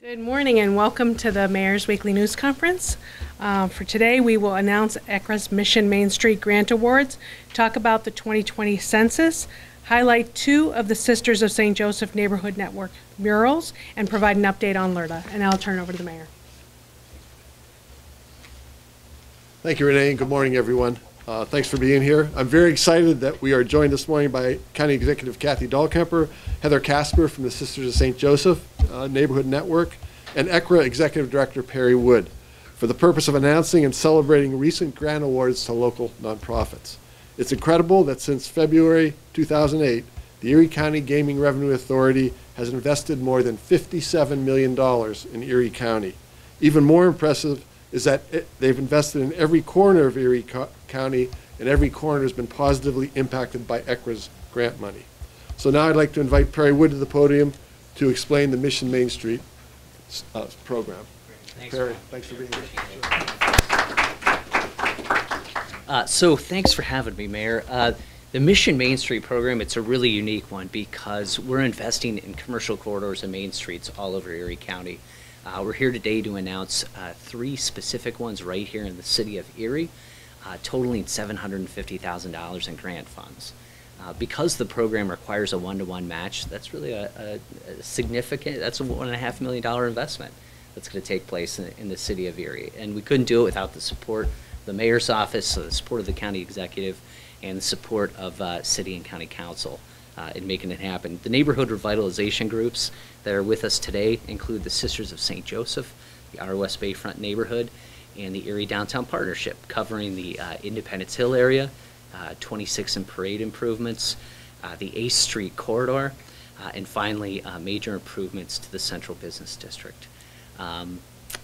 Good morning and welcome to the Mayor's Weekly News Conference. For today, we will announce ECRA's Mission Main Street Grant Awards, talk about the 2020 census, highlight two of the Sisters of St. Joseph Neighborhood Network murals, and provide an update on LERTA. And I'll turn it over to the Mayor. Thank you, Renee, and good morning, everyone. Thanks for being here. I'm very excited that we are joined this morning by County Executive Kathy Dahlkemper, Heather Casper from the Sisters of St. Joseph Neighborhood Network, and ECRA Executive Director Perry Wood for the purpose of announcing and celebrating recent grant awards to local nonprofits. It's incredible that since February 2008, the Erie County Gaming Revenue Authority has invested more than $57 million in Erie County. Even more impressive is that they've invested in every corner of Erie County, and every corner has been positively impacted by ECRA's grant money. So now I'd like to invite Perry Wood to the podium to explain the Mission Main Street program. Thanks, Perry, thanks for being here. So thanks for having me, Mayor. The Mission Main Street program, it's a really unique one because we're investing in commercial corridors and main streets all over Erie County. We're here today to announce three specific ones right here in the city of Erie, totaling $750,000 in grant funds. Because the program requires a one-to-one match, that's really a significant, that's a $1.5 million investment that's going to take place in the city of Erie. And we couldn't do it without the support of the mayor's office, the support of the county executive, and the support of city and county council in making it happen. The neighborhood revitalization groups that are with us today include the Sisters of St. Joseph, the ROS Bayfront neighborhood, and the Erie Downtown Partnership, covering the Independence Hill area, 26 and Parade improvements, the 8th Street corridor, and finally major improvements to the Central Business District.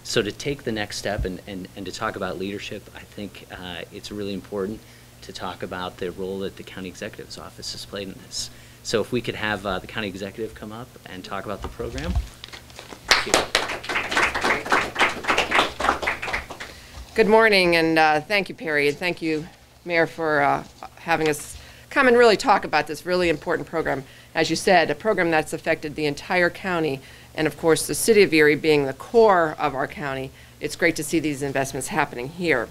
So to take the next step and to talk about leadership, I think it's really important to talk about the role that the County Executive's Office has played in this. So if we could have the County Executive come up and talk about the program. Thank you. Good morning, and thank you, Perry, and thank you, Mayor, for having us come and really talk about this really important program. As you said, a program that's affected the entire county, and of course the city of Erie being the core of our county. It's great to see these investments happening here.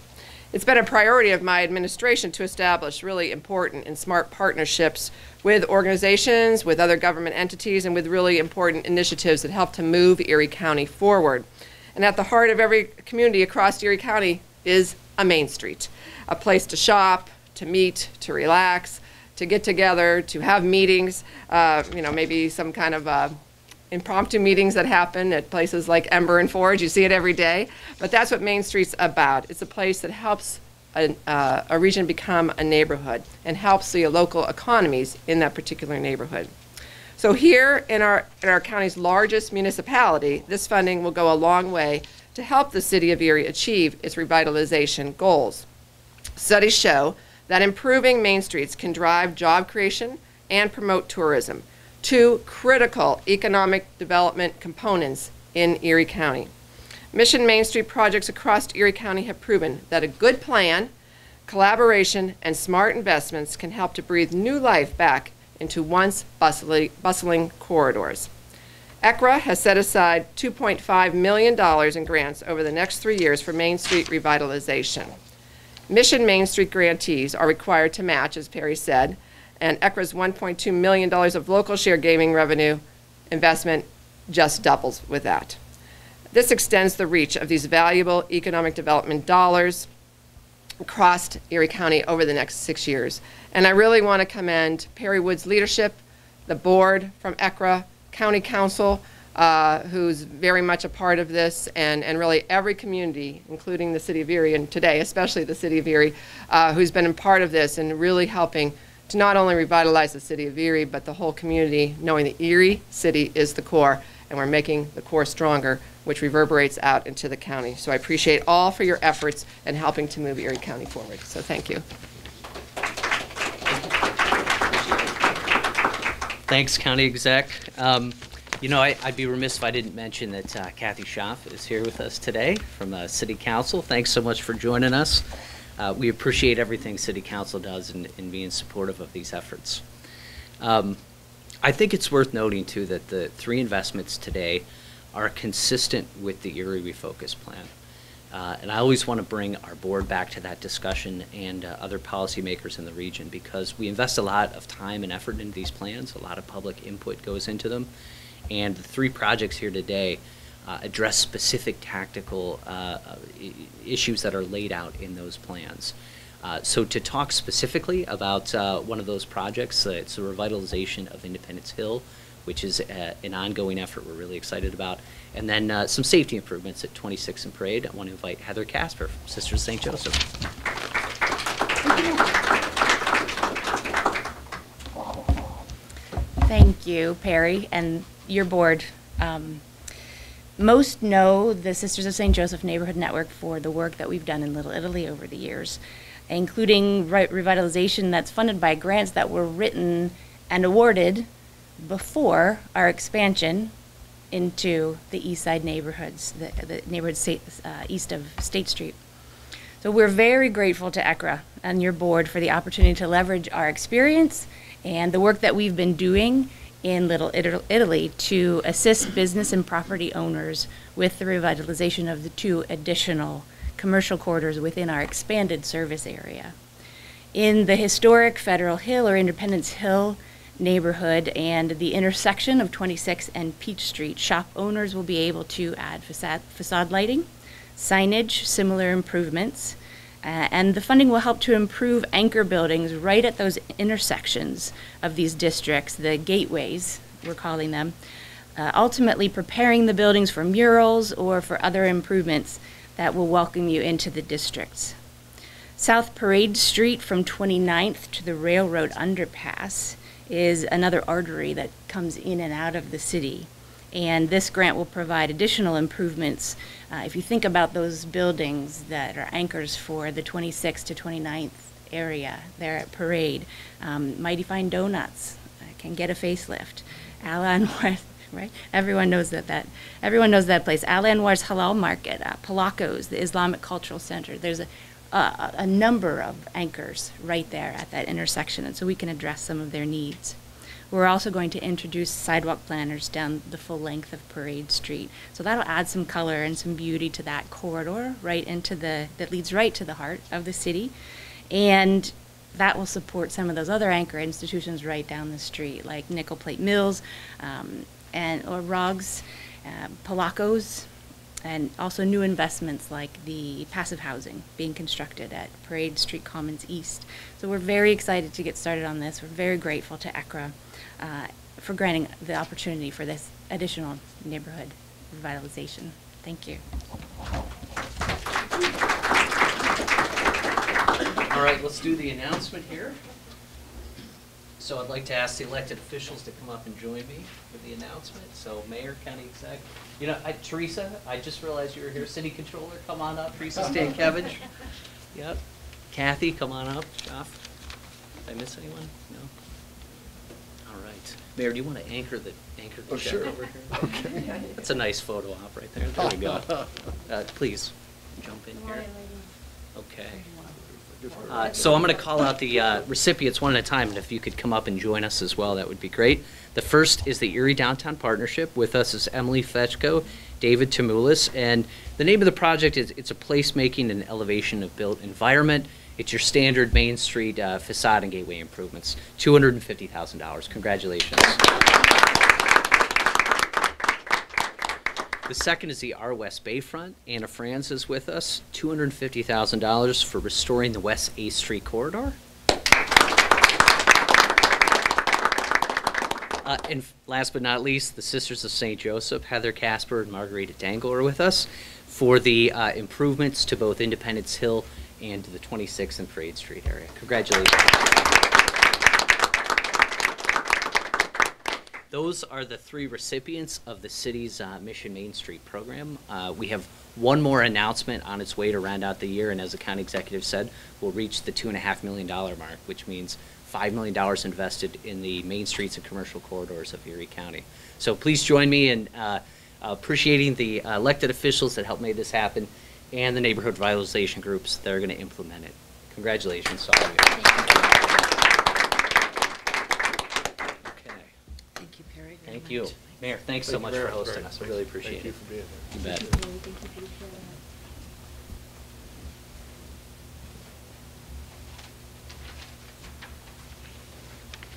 It's been a priority of my administration to establish really important and smart partnerships with organizations, with other government entities, and with really important initiatives that help to move Erie County forward. And at the heart of every community across Erie County is a main street, a place to shop, to meet, to relax, to get together, to have meetings, maybe some kind of impromptu meetings that happen at places like Ember and Forge. You see it every day. But that's what Main Street's about. It's a place that helps a region become a neighborhood and helps the local economies in that particular neighborhood. So here in our county's largest municipality, this funding will go a long way to help the city of Erie achieve its revitalization goals. Studies show that improving main streets can drive job creation and promote tourism, two critical economic development components in Erie County. Mission Main Street projects across Erie County have proven that a good plan, collaboration, and smart investments can help to breathe new life back into once bustling corridors. ECRA has set aside $2.5 million in grants over the next 3 years for Main Street revitalization. Mission Main Street grantees are required to match, as Perry said, and ECRA's $1.2 million of local share gaming revenue investment just doubles with that. This extends the reach of these valuable economic development dollars across Erie County over the next 6 years. And I really want to commend Perry Wood's leadership, the board from ECRA, County Council, who's very much a part of this, and really every community, including the city of Erie, and today especially the city of Erie, who's been a part of this and really helping to not only revitalize the city of Erie, but the whole community, knowing that Erie City is the core, and we're making the core stronger, which reverberates out into the county. So I appreciate all for your efforts in helping to move Erie County forward. So thank you. Thanks, County Exec. I'd be remiss if I didn't mention that Kathy Schaff is here with us today from City Council. Thanks so much for joining us. We appreciate everything City Council does in being supportive of these efforts. I think it's worth noting, too, that the three investments today are consistent with the Erie Refocus Plan. And I always want to bring our board back to that discussion and other policymakers in the region, because we invest a lot of time and effort into these plans. A lot of public input goes into them. And the 3 projects here today address specific tactical issues that are laid out in those plans. So to talk specifically about one of those projects, it's the revitalization of Independence Hill, which is an ongoing effort we're really excited about. And then some safety improvements at 26th and Parade. I want to invite Heather Casper from Sisters of St. Joseph. Thank you, Perry, and your board. Most know the Sisters of St. Joseph Neighborhood Network for the work that we've done in Little Italy over the years, including revitalization that's funded by grants that were written and awarded before our expansion into the east side neighborhoods, the neighborhoods east of State Street. So we're very grateful to ECRA and your board for the opportunity to leverage our experience and the work that we've been doing in Little Italy to assist business and property owners with the revitalization of the 2 additional commercial corridors within our expanded service area. In the historic Federal Hill or Independence Hill neighborhood and the intersection of 26 and Peach Street, shop owners will be able to add facade lighting, signage, similar improvements, and the funding will help to improve anchor buildings right at those intersections of these districts, the gateways, we're calling them, ultimately preparing the buildings for murals or for other improvements that will welcome you into the districts. South Parade Street from 29th to the railroad underpass is another artery that comes in and out of the city. And this grant will provide additional improvements. If you think about those buildings that are anchors for the 26th to 29th area there at Parade, Mighty Fine Donuts can get a facelift. Al Anwar's, right? Everyone knows everyone knows that place. Al Anwar's Halal Market, Palaco's, the Islamic Cultural Center. There's a number of anchors right there at that intersection, and so we can address some of their needs. We're also going to introduce sidewalk planners down the full length of Parade Street. So that'll add some color and some beauty to that corridor that leads right to the heart of the city. And that will support some of those other anchor institutions right down the street, like Nickel Plate Mills, or Roggs, Palaco's, and also new investments like the passive housing being constructed at Parade Street Commons East. So we're very excited to get started on this. We're very grateful to ECRA for granting the opportunity for this additional neighborhood revitalization. Thank you. All right, let's do the announcement here. So I'd like to ask the elected officials to come up and join me for the announcement. So Mayor, County Exec, Teresa, I just realized you were here. City Controller, come on up. Teresa Stankiewicz. Yep. Kathy, come on up. Joff. Did I miss anyone? No. All right. Mayor, do you want to anchor the Oh, check sure. over here? Okay. That's a nice photo op right there. There we go. Please jump in here. Okay. So I'm going to call out the recipients one at a time, and if you could come up and join us as well, that would be great. The first is the Erie Downtown Partnership. With us is Emily Fetchko, David Tamulis, and the name of the project is it's a placemaking and elevation of built environment. It's your standard Main Street facade and gateway improvements, $250,000. Congratulations. The second is the R West Bayfront. Anna Franz is with us, $250,000 for restoring the West 8th Street corridor. And last but not least, the Sisters of St. Joseph, Heather Casper and Margarita Dangle are with us for the improvements to both Independence Hill and to the 26th and Parade Street area. Congratulations. Those are the 3 recipients of the city's Mission Main Street program. We have one more announcement on its way to round out the year, and as the county executive said, we'll reach the $2.5 million mark, which means $5 million invested in the main streets and commercial corridors of Erie County. So please join me in appreciating the elected officials that helped make this happen and the neighborhood revitalization groups that are going to implement it. Congratulations to all of you. Thank you, Perry. Thank you. Mayor, thanks so Thank you much very for hosting Barry. us. I really appreciate Thank you it. for being here. You bet.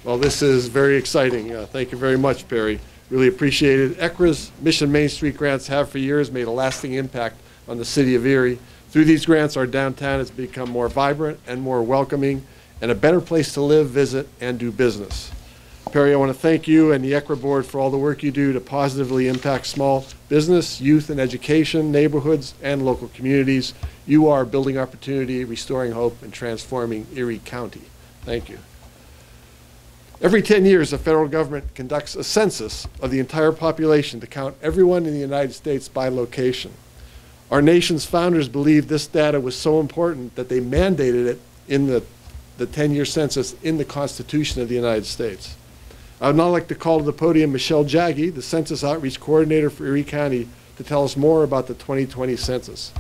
Well, this is very exciting. Thank you very much, Perry. Really appreciate it. ECRA's Mission Main Street grants have for years made a lasting impact on the city of Erie. Through these grants, our downtown has become more vibrant and more welcoming and a better place to live, visit, and do business. Perry, I want to thank you and the ECRA board for all the work you do to positively impact small business, youth and education, neighborhoods, and local communities. You are building opportunity, restoring hope, and transforming Erie County. Thank you. Every 10 years, the federal government conducts a census of the entire population to count everyone in the United States by location. Our nation's founders believed this data was so important that they mandated it in the 10-year census in the Constitution of the United States. I would now like to call to the podium Michelle Jaggi, the Census Outreach Coordinator for Erie County, to tell us more about the 2020 census.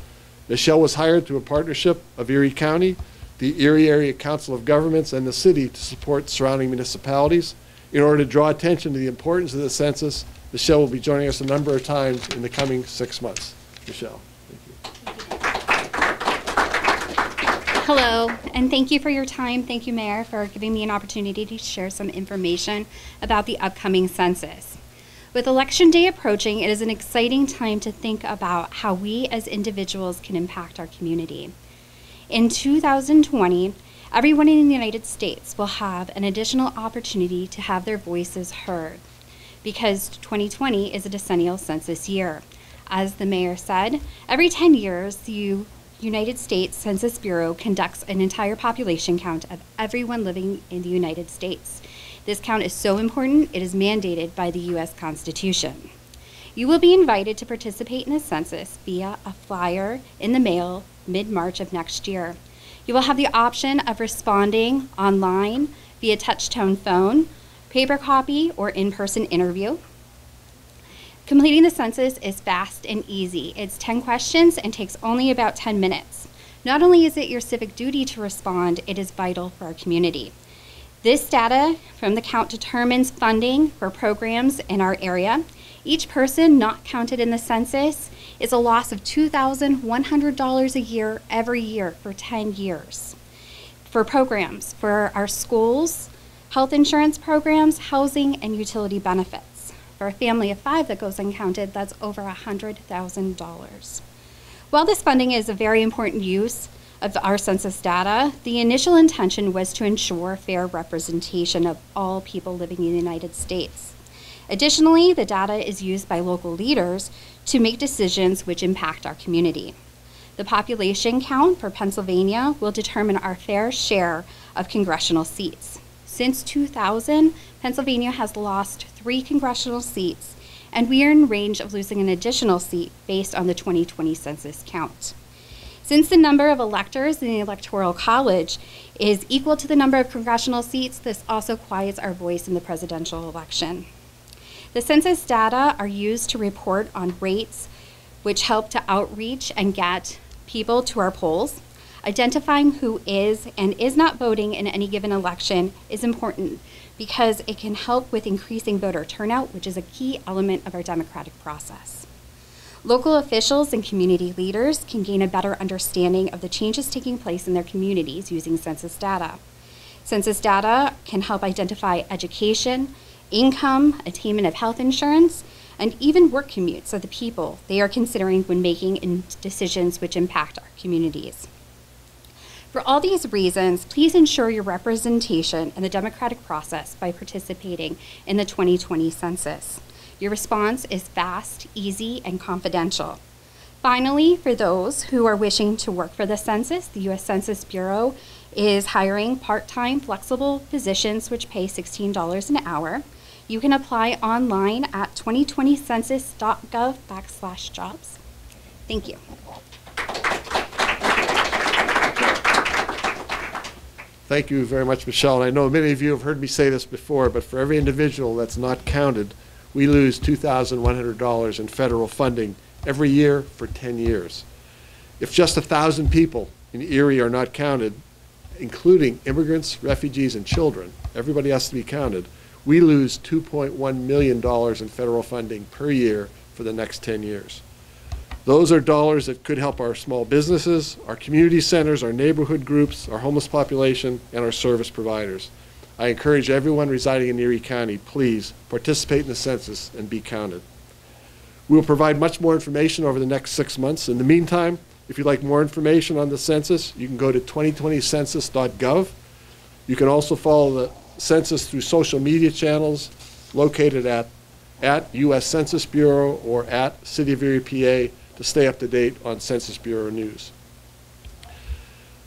Michelle was hired through a partnership of Erie County, the Erie Area Council of Governments, and the city to support surrounding municipalities. In order to draw attention to the importance of the census, Michelle will be joining us a number of times in the coming 6 months. Michelle. Hello, and thank you for your time. Thank you, Mayor, for giving me an opportunity to share some information about the upcoming census. With Election Day approaching, it is an exciting time to think about how we as individuals can impact our community. In 2020, everyone in the United States will have an additional opportunity to have their voices heard because 2020 is a decennial census year. As the mayor said, every 10 years, the United States Census Bureau conducts an entire population count of everyone living in the United States. This count is so important, it is mandated by the U.S. Constitution. You will be invited to participate in a census via a flyer in the mail mid-March of next year. You will have the option of responding online via touch-tone phone, paper copy, or in-person interview. Completing the census is fast and easy. It's 10 questions and takes only about 10 minutes. Not only is it your civic duty to respond, it is vital for our community. This data from the count determines funding for programs in our area. Each person not counted in the census is a loss of $2,100 a year every year for 10 years. For programs, for our schools, health insurance programs, housing, and utility benefits. For a family of 5 that goes uncounted, that's over $100,000. While this funding is a very important use of our census data, the initial intention was to ensure fair representation of all people living in the United States. Additionally, the data is used by local leaders to make decisions which impact our community. The population count for Pennsylvania will determine our fair share of congressional seats. Since 2000, Pennsylvania has lost 3 congressional seats, and we are in range of losing an additional seat based on the 2020 census count. Since the number of electors in the Electoral College is equal to the number of congressional seats, this also quiets our voice in the presidential election. The census data are used to report on rates which help to outreach and get people to our polls. Identifying who is and is not voting in any given election is important because it can help with increasing voter turnout, which is a key element of our democratic process. Local officials and community leaders can gain a better understanding of the changes taking place in their communities using census data. Census data can help identify education, income, attainment of health insurance, and even work commutes of the people they are considering when making decisions which impact our communities. For all these reasons, please ensure your representation in the democratic process by participating in the 2020 census. Your response is fast, easy, and confidential. Finally, for those who are wishing to work for the census, the U.S. Census Bureau is hiring part-time flexible positions which pay $16 an hour. You can apply online at 2020census.gov/jobs. Thank you. Thank you very much, Michelle. And I know many of you have heard me say this before, but for every individual that's not counted, we lose $2,100 in federal funding every year for 10 years. If just 1,000 people in Erie are not counted, including immigrants, refugees, and children, everybody has to be counted, we lose $2.1 million in federal funding per year for the next 10 years. Those are dollars that could help our small businesses, our community centers, our neighborhood groups, our homeless population, and our service providers. I encourage everyone residing in Erie County, please participate in the census and be counted. We will provide much more information over the next 6 months. In the meantime, if you'd like more information on the census, you can go to 2020census.gov. You can also follow the census through social media channels located at U.S. Census Bureau or at City of Erie, PA, to stay up to date on Census Bureau news.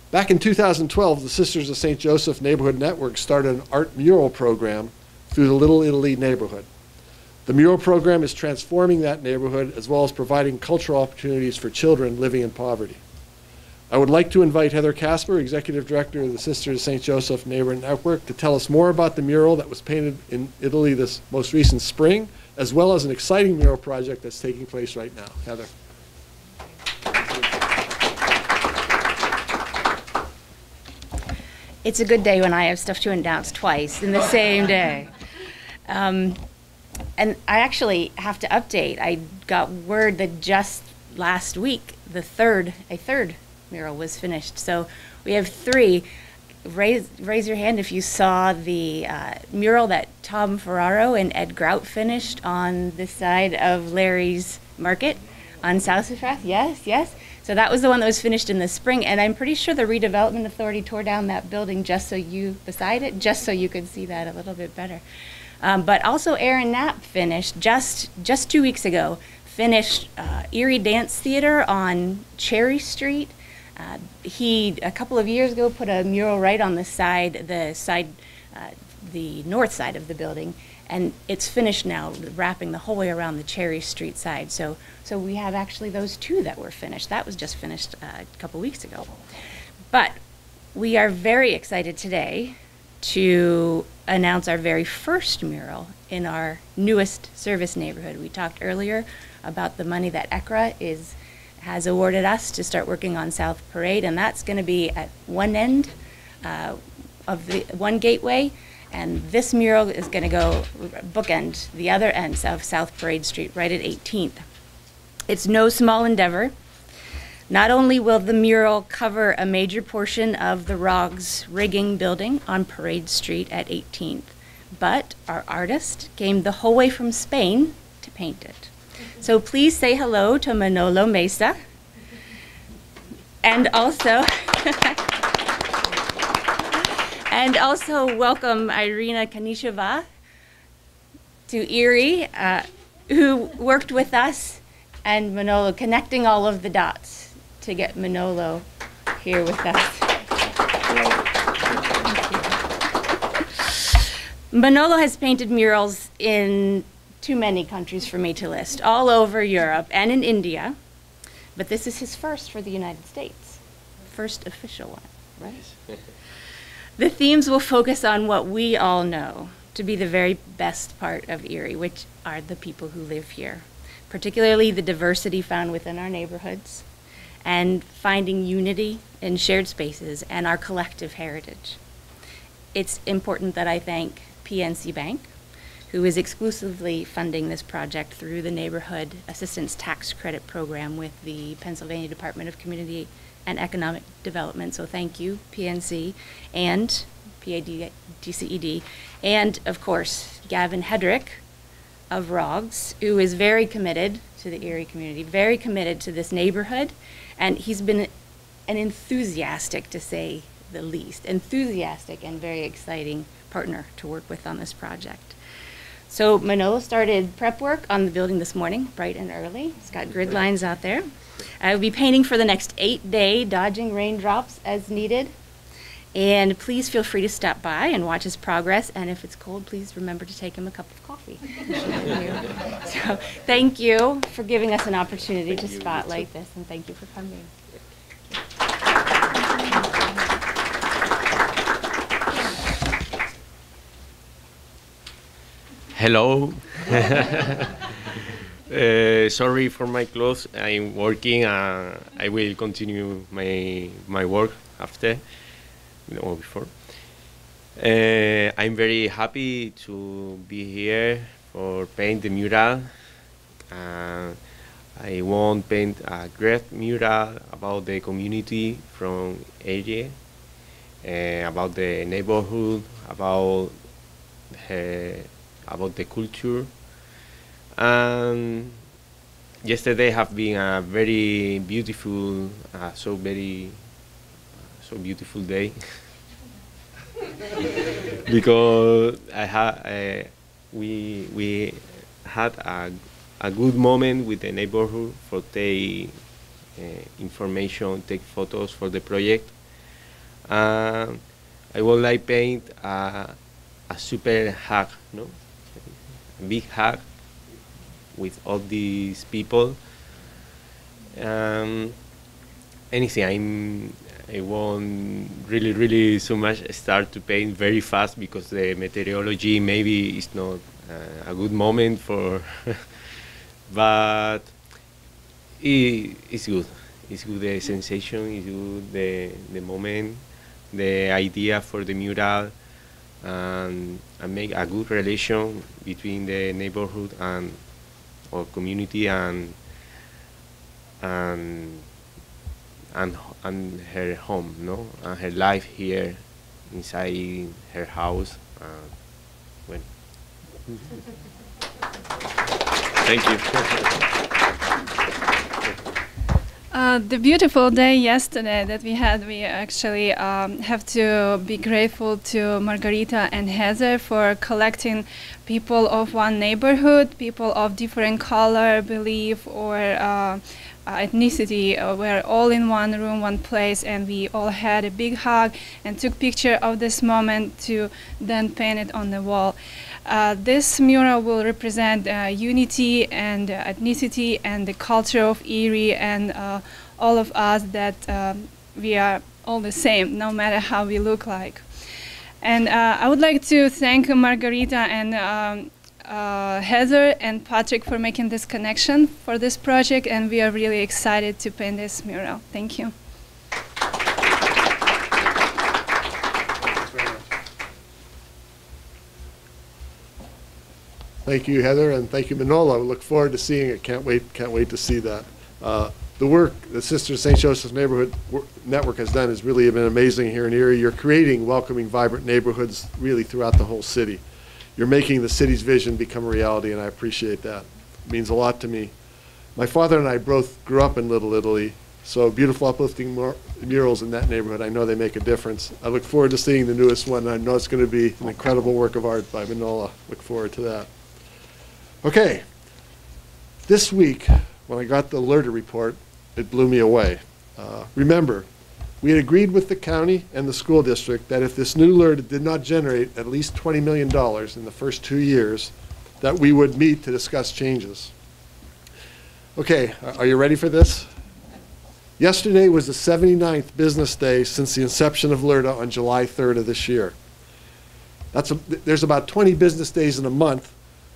Back in 2012, the Sisters of St. Joseph Neighborhood Network started an art mural program through the Little Italy neighborhood. The mural program is transforming that neighborhood as well as providing cultural opportunities for children living in poverty. I would like to invite Heather Casper, Executive Director of the Sisters of St. Joseph Neighborhood Network, to tell us more about the mural that was painted in Italy this most recent spring, as well as an exciting mural project that's taking place right now. Heather. It's a good day when I have stuff to announce twice in the same day. And I actually have to update. I got word that just last week, a third mural was finished. So we have 3. Raise your hand if you saw the mural that Tom Ferraro and Ed Grout finished on the side of Larry's Market on South Path. Yes, yes. So that was the one that was finished in the spring, and I'm pretty sure the Redevelopment Authority tore down that building just so you could see that a little bit better. But also Aaron Knapp finished just 2 weeks ago, finished Erie Dance Theater on Cherry Street. He, a couple of years ago, put a mural right on the north side of the building, and it's finished now, wrapping the whole way around the Cherry Street side. So we have actually those 2 that were finished. That was just finished a couple weeks ago. But we are very excited today to announce our very first mural in our newest service neighborhood. We talked earlier about the money that ECRA has awarded us to start working on South Parade, and that's going to be at one end of the one gateway, and this mural is going to go bookend the other ends of South Parade Street right at 18th. It's no small endeavor. Not only will the mural cover a major portion of the ROGS rigging building on Parade Street at 18th, but our artist came the whole way from Spain to paint it. So please say hello to Manolo Mesa. And also, welcome Irina Kanisheva to Erie, who worked with us and Manolo, connecting all of the dots to get Manolo here with us. Manolo has painted murals in too many countries for me to list, all over Europe and in India, but this is his first for the United States, first official one, right? The themes will focus on what we all know to be the very best part of Erie, which are the people who live here, particularly the diversity found within our neighborhoods, and finding unity in shared spaces and our collective heritage. It's important that I thank PNC Bank, who is exclusively funding this project through the Neighborhood Assistance Tax Credit Program with the Pennsylvania Department of Community and Economic Development. So thank you, PNC and PADCED, and of course, Gavin Hedrick of ROGS, who is very committed to the Erie community, very committed to this neighborhood, and he's been an enthusiastic, to say the least, enthusiastic and very exciting partner to work with on this project. So Manolo started prep work on the building this morning, bright and early. He's got grid lines out there. I will be painting for the next 8-day, dodging raindrops as needed. And please feel free to stop by and watch his progress. And if it's cold, please remember to take him a cup of coffee. So thank you for giving us an opportunity to spotlight this, and thank you for coming. Hello. Sorry for my clothes. I'm working. I will continue my work after, before. I'm very happy to be here for paint the mural. I want to paint a great mural about the community from area, about the neighborhood, about the culture. And yesterday have been a very beautiful, so beautiful day. Because we had a good moment with the neighborhood for take information, take photos for the project. I would like paint a super hug, no, a big hug with all these people. Anything, I want really so much start to paint very fast because the meteorology maybe is not a good moment for, but it's good. It's good, the sensation, it's good, the moment, the idea for the mural, and make a good relation between the neighborhood and our community and her home, no, and her life here inside her house. Well, thank you. The beautiful day yesterday that we had, we actually have to be grateful to Margarita and Heather for collecting people of one neighborhood, people of different color, belief, or ethnicity. We're all in one room, one place, and we all had a big hug and took picture of this moment to then paint it on the wall. This mural will represent unity and ethnicity and the culture of Erie, and all of us, that we are all the same, no matter how we look like. And I would like to thank Margarita and Heather and Patrick for making this connection for this project, and we are really excited to paint this mural. Thank you. Thank you, Heather, and thank you, Manola. We look forward to seeing it. Can't wait to see that. The work the Sisters of St. Joseph's Neighborhood Network has done has really been amazing here in Erie. You're creating welcoming, vibrant neighborhoods really throughout the whole city. You're making the city's vision become a reality, and I appreciate that. It means a lot to me. My father and I both grew up in Little Italy, so beautiful, uplifting murals in that neighborhood, I know they make a difference. I look forward to seeing the newest one, and I know it's going to be an incredible work of art by Manola. Look forward to that. Okay, this week, when I got the LERTA report, it blew me away. Remember, we had agreed with the county and the school district that if this new LERTA did not generate at least $20 million in the first 2 years, that we would meet to discuss changes. Okay, are you ready for this? Yesterday was the 79th business day since the inception of LERTA on July 3rd of this year. There's about 20 business days in a month,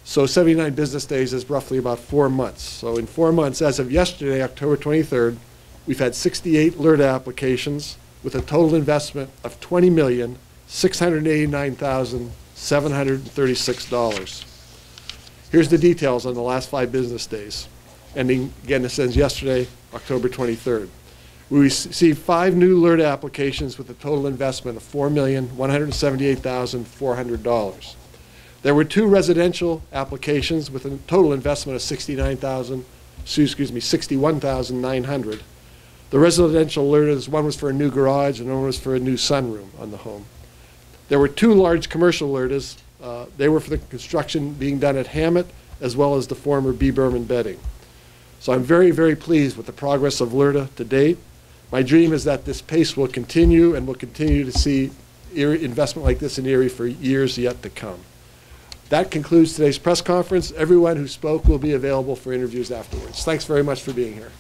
so 79 business days is roughly about 4 months. So in 4 months, as of yesterday, October 23rd, we've had 68 LERTA applications with a total investment of $20,689,736. Here's the details on the last 5 business days. Ending, again, this ends yesterday, October 23rd. We received 5 new LERTA applications with a total investment of $4,178,400. There were 2 residential applications with a total investment of $61,900. The residential LERTAs, one was for a new garage and one was for a new sunroom on the home. There were 2 large commercial LERTAs. They were for the construction being done at Hammett as well as the former B. Berman bedding. So I'm very, very pleased with the progress of LERTA to date. My dream is that this pace will continue, and we'll continue to see investment like this in Erie for years yet to come. That concludes today's press conference. Everyone who spoke will be available for interviews afterwards. Thanks very much for being here.